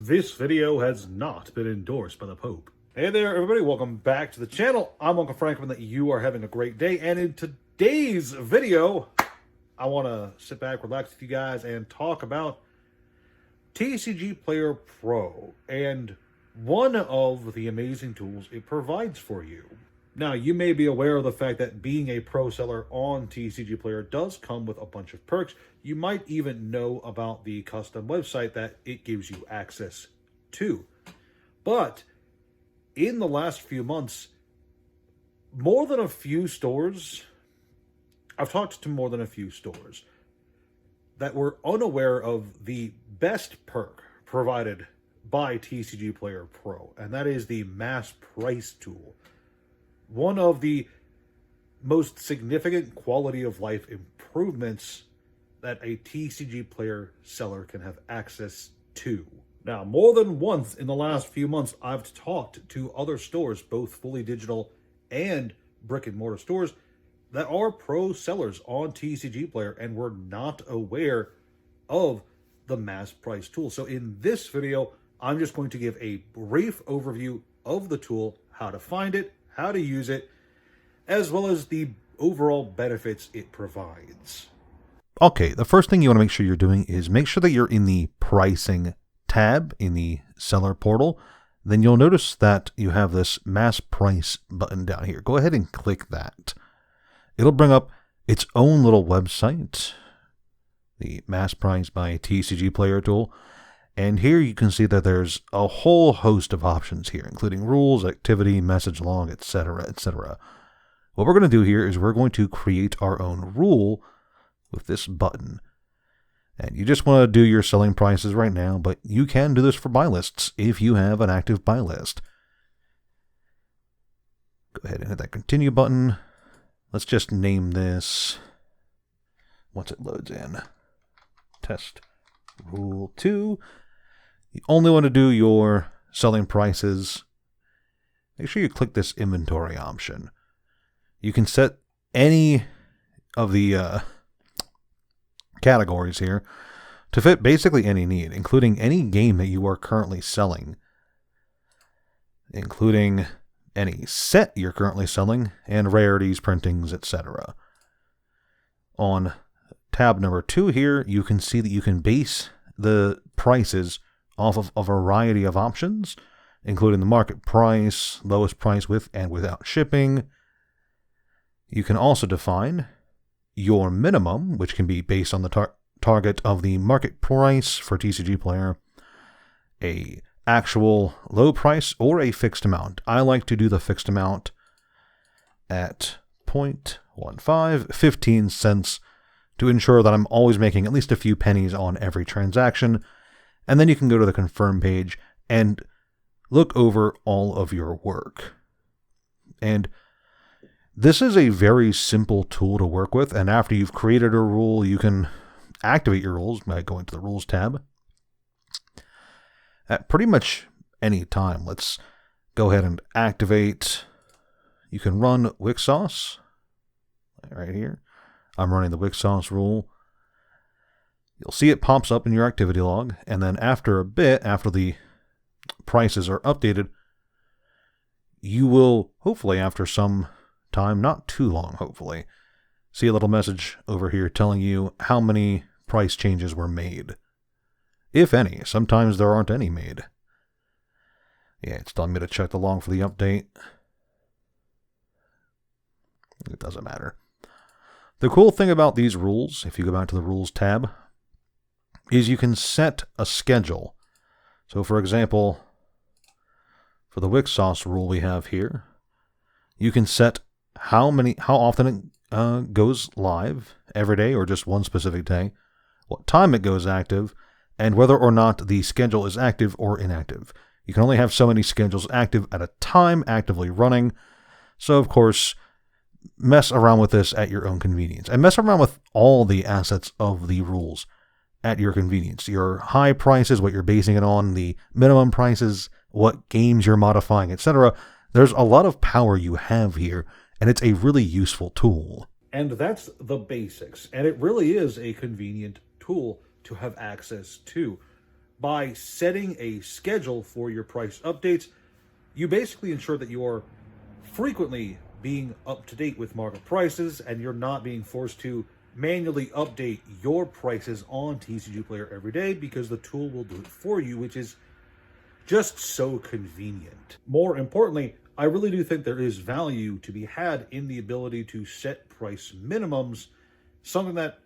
This video has not been endorsed by the Pope. Hey there, everybody. Welcome back to the channel. I'm Uncle Frank, and that you are having a great day. And in today's video, I want to sit back, relax with you guys, and talk about TCGPlayer Pro and one of the amazing tools it provides for you. Now, you may be aware of the fact that being a pro seller on TCGPlayer does come with a bunch of perks. You might even know about the custom website that it gives you access to. But in the last few months, more than a few stores, I've talked to more than a few stores that were unaware of the best perk provided by TCGPlayer Pro, and that is the mass price tool. One of the most significant quality of life improvements that a TCGPlayer seller can have access to. Now, more than once in the last few months, I've talked to other stores, both fully digital and brick and mortar stores, that are pro sellers on TCGPlayer and were not aware of the mass price tool. So in this video, I'm just going to give a brief overview of the tool, how to find it, how to use it, as well as the overall benefits it provides. Okay, the first thing you want to make sure you're doing is make sure that you're in the pricing tab in the seller portal. Then you'll notice that you have this mass price button down here. Go ahead and click that. It'll bring up its own little website, the mass price by TCGPlayer tool. And here you can see that there's a whole host of options here, including rules, activity, message log, etc., etc. What we're going to do here is we're going to create our own rule with this button. And you just want to do your selling prices right now, but you can do this for buy lists if you have an active buy list. Go ahead and hit that continue button. Let's just name this, once it loads in, test rule 2. You only want to do your selling prices. Make sure you click this inventory option. You can set any of the categories here to fit basically any need, including any game that you are currently selling, including any set you're currently selling, and rarities, printings, etc. On tab number 2 here, you can see that you can base the prices off of a variety of options, including the market price, lowest price with and without shipping. You can also define your minimum, which can be based on the target of the market price for TCGPlayer, a actual low price, or a fixed amount. I like to do the fixed amount at 0.15, 15 cents, to ensure that I'm always making at least a few pennies on every transaction. And then you can go to the confirm page and look over all of your work. And this is a very simple tool to work with. And after you've created a rule, you can activate your rules by going to the rules tab at pretty much any time. Let's go ahead and activate. You can run Wixauce right here. I'm running the Wixauce rule. You'll see it pops up in your activity log, and then after a bit, after the prices are updated, you will, hopefully after some time, not too long hopefully, see a little message over here telling you how many price changes were made. If any. Sometimes there aren't any made. Yeah, it's telling me to check the log for the update. It doesn't matter. The cool thing about these rules, if you go back to the rules tab, is you can set a schedule. So for example, for the Wixauce rule we have here, you can set how often it goes live every day or just one specific day, what time it goes active, and whether or not the schedule is active or inactive. You can only have so many schedules active at a time, actively running. So of course, mess around with this at your own convenience. And mess around with all the assets of the rules at your convenience. Your high prices, what you're basing it on, the minimum prices, what games you're modifying, etc. There's a lot of power you have here, and it's a really useful tool. And that's the basics. And it really is a convenient tool to have access to. By setting a schedule for your price updates, you basically ensure that you are frequently being up to date with market prices, and you're not being forced to manually update your prices on TCGPlayer every day, because the tool will do it for you, which is just so convenient. More importantly, I really do think there is value to be had in the ability to set price minimums, something that,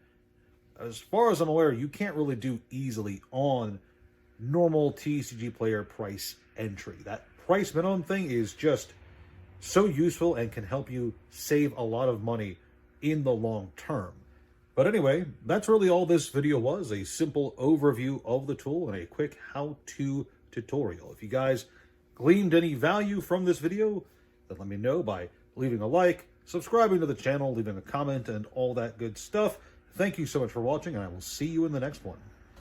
as far as I'm aware, you can't really do easily on normal TCGPlayer price entry. That price minimum thing is just so useful and can help you save a lot of money in the long term. But anyway, that's really all this video was, a simple overview of the tool and a quick how-to tutorial. If you guys gleaned any value from this video, then let me know by leaving a like, subscribing to the channel, leaving a comment, and all that good stuff. Thank you so much for watching, and I will see you in the next one.